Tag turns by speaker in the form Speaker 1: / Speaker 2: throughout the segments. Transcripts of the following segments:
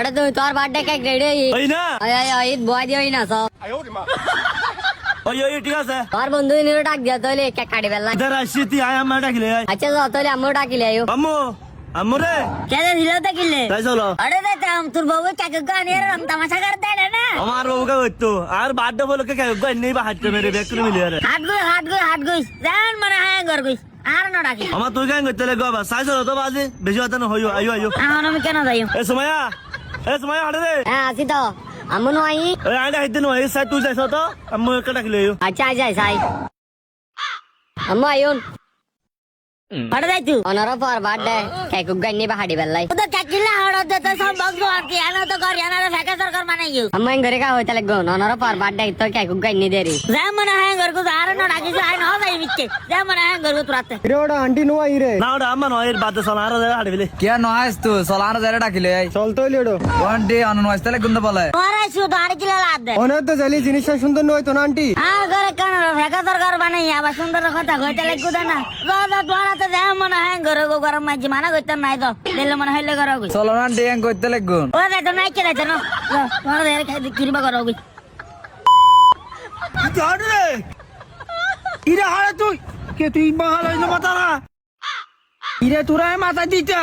Speaker 1: আরে তুই তোর বার্থডে কেক রেডি
Speaker 2: ওই না
Speaker 1: ঈদ বয় দিও না সব
Speaker 2: ওই ওই ঠিক আছে
Speaker 1: তোর বন্ধু নিয়ে ডাক দিয়া তাহলে কেক কাটি ফেললা
Speaker 2: ইধার আসছি তুই আয় আমার ডাকিলে আয়
Speaker 1: আচ্ছা তো তাহলে আম্মু ডাকিলে আয়ো
Speaker 2: আম্মু আম্মু রে
Speaker 1: কেন দিল তো কিলে
Speaker 2: তাই চলো
Speaker 1: আরে দেতাম তোর বাবু কেক গানিয়ে রাম তামাশা করতে না
Speaker 2: আমার বাবুকে হইতো আর বার্থডে বলে কে নেই বা হাঁটতে মেরে ব্যাগ করে মিলিয়ে রে
Speaker 1: হাট গই জান মানে হ্যাঁ গর গই আর না ডাকি
Speaker 2: আমার তুই কেন করতে লে গবা সাই চলো তো বাজে বেশি কথা না হইও আইও আইও
Speaker 1: এখন আমি কেন যাইও
Speaker 2: এ সময়া হাঁটে রে
Speaker 1: হ্যাঁ আসি তো আম্মু নয়
Speaker 2: ওই আইডা হাইতে নো এই সাই তুই যাইছ তো আম্মু কে ডাকিলে আইও
Speaker 1: আচ্ছা যাই সাই আম্মু আয়ুন আরে যাই তুই অনারো পর বার্থডে কেক গানি বা হাড়ি বেলাই তো কেক কিলা হড় দে তো সব বক্স আর কি আনা তো করি আনা ফেকা সরকার মানে ইউ আম্মু ঘরে কা হইতা লাগো অনারো পর বার্থডে তো কেক গানি দে রে যা মনে হয় ঘর কো আর না ডাকি যাই না যাই মিচ্ছে যা মনে হয় ঘর কো তুরাতে
Speaker 3: ইরে আন্টি নো আইরে
Speaker 2: না ওটা আম্মা নয় এর বাদ চল আর হাঁটে বিলে
Speaker 4: কিয়া নহাইস তুই সলানো যারে ডাকিলে
Speaker 3: চল তো লিডো
Speaker 4: ওয়ান্টি অননওয়াইস তালে গুন্দ বলে
Speaker 1: ওরা শুধু আর কিলা লাদ দে
Speaker 3: অনেক তো জালি জিনিসটা সুন্দর নয় তো না আন্টি
Speaker 1: আর ঘরে কেন ফেকা সরকার বানাই আবার সুন্দর কথা কইতে লাগো না দাদা তোরাতে যা মনে হয় ঘর কো গরম মাঝি মানা কইতাম নাই তো দিলে মনে হইলে ঘর কই
Speaker 4: সলানো ডিয়াং কইতে লাগুন
Speaker 1: ও দে তো নাই কেলা জানো তোরা দেরে খাই কিরবা ঘর কই
Speaker 2: হাঁটে রে ইরে হাড়ে তুই কে তুই বাহাল হইলো মাথা না ইরে তোরা মাথা দিতে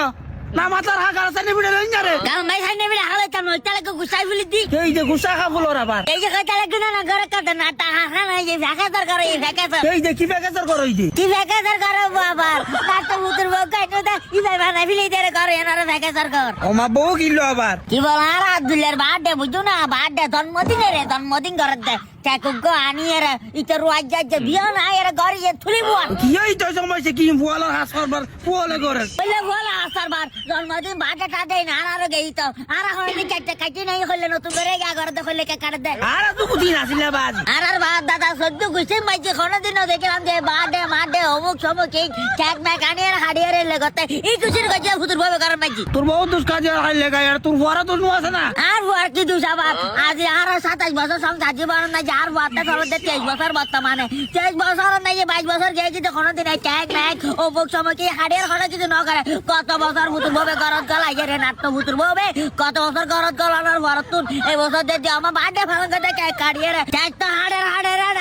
Speaker 2: না মাথার হাগার সানি বিড়ে লইন রে
Speaker 1: গাল মাই খাই নেবে হালে তাম নইতা লাগো গুছাই ফেলি দি
Speaker 2: এই যে গুসা খাবল ওর আবার
Speaker 1: এই যে কইতা লাগো না ঘরে কাটা না তা হাসা না এই ফেকা সরকার এই ফেকা সর
Speaker 2: এই যে কি বেকার করো এই যে
Speaker 1: কি ফেকা সরকার বাবা কাটা মুতুর বউ কাটো দা ইবাই বানাই ফেলি দে ঘরে এনারে ফেকা সরকার
Speaker 2: ও মা বউ কিলো আবার
Speaker 1: কি বল আর আব্দুল্লাহর বার্থডে বুঝছো না বার্থডে জন্মদিন করে দে কেকুগো আনিয়ে ইতর রাজ্য যে বিয়া না এর ঘরে যে থুলিব
Speaker 2: কি এই তো সমস্যা কি ফুয়ালা হাস করবার ফুয়ালা করে
Speaker 1: বলে বলা আসরবার জন্মদিন বার্থডে টা দেই না আর গেই তো আর এখন কেটে কাটি নাই হইলে নতুন করে গা ঘরে দে হইলে কে কাটে দে
Speaker 2: আর তো দিন আসিলে বাজ
Speaker 1: আর বাদ দাদা সদ্য গুছে মাইছে কোনদিন দেখলাম যে বার্থডে অমুক সমুক এই কেক ম্যাক আনিয়ে হাড়িয়ে রে লগতে এই খুশির গজে ফুতুর ভাবে করার মাইছি
Speaker 2: তোর বউ দুষ কাজে হাইলে গা আর তোর ফুয়ারা তো আছে না
Speaker 1: আর আর কি দুষ আবার আজ আর 27 বছর সংসার জীবন না আর বার্থডে চলতে 23 বছর বর্তমানে 23 বছর নাই 22 বছর গিয়ে কিন্তু কোনদিন এই কেক ম্যাক অমুক সমুক এই হাড়িয়ে হড়া যদি ন করে কত বছর ফুতুর ভাবে করত গলাই রে নাট্য ফুতুর ভাবে কত বছর করত গলানোর ভরতুন এই বছর দিয়ে আমার বার্থডে ফালন করে কেক কাটিয়ে রে কেক তো হাড়ে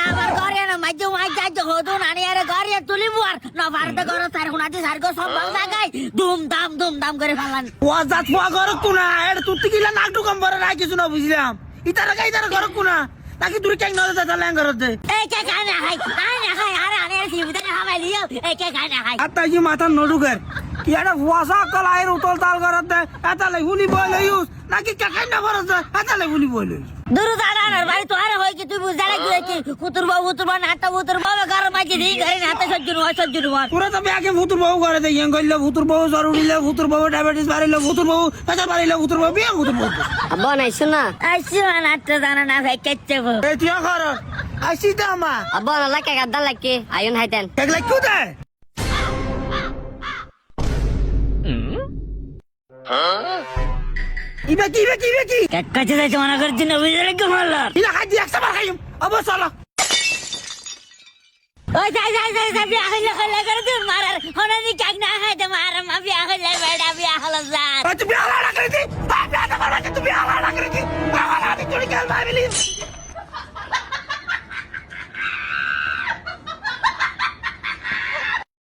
Speaker 1: আবার করে না মাঝে মাঝে হদুন আনিয়ে রে ঘরে তুলিব আর না বার্থডে করে সার গুনাতে সার গো সব ভালো জায়গায় ধুমধাম করে ফালান
Speaker 2: ওয়া জাত ফুয়া ঘর কোনা এর তুই কিলা নাটু কম বড় রাই কিছু না বুঝলাম ইতারা ঘর কোনা নাকি তুই কেন নদে তা ল্যাং ঘরতে
Speaker 1: এই কে খানা খাই আরে আরে সিবিতে খাওয়াই দিও এই কে খানা খাই
Speaker 2: আত্তা কি মাথা নডুকের কি এটা ফুয়াশা কল আইর উতল তাল ঘরতে এটা লাই হুনি বইলে ইউজ নাকি কে খাই না ঘরতে এটা লাই হুনি বইলে
Speaker 1: দূর দাঁড়ানোর বাড়ি তো আরে হয় কি তুই বুঝা লাগি কি কুতুর বাবু নাটা বুতুর বাবা ঘর মাঝে দিই ঘরে নাতে সজ্জন হয়
Speaker 2: পুরো তো ব্যাগে ভুতুর বউ করে দেই গইলে ভুতুর বউ জরুরিলে ভুতুর বউ ডায়াবেটিস বাড়িলে ভুতুর বউ তাজা বাড়িলে ভুতুর বউ বিয়া ভুতুর বউ
Speaker 1: আব্বা নাইছো না আইছো নাটা জানা না ভাই কেচ্ছে বউ
Speaker 2: এই তুই ঘর আসি তো আমা
Speaker 1: আব্বা না লাগে গাদা লাগে আয়ুন হাইতেন
Speaker 2: দেখলে কি দে ইবে কি
Speaker 1: কাছে যাইতে মানা করছি না বুঝে লাগে মারলা
Speaker 2: ইলা খাই দি একবার খাইম অবশ্য
Speaker 1: ওই যাই বিয়া হইলে করে তুই মারার হনানি কাক না খাইতে মার মা বিয়া হইলে বেড়া বিয়া হলো যা
Speaker 2: তুই বিয়া না করে দি বিয়া না করে তুই বিয়া না করে দি তুই কাল ভাবিলি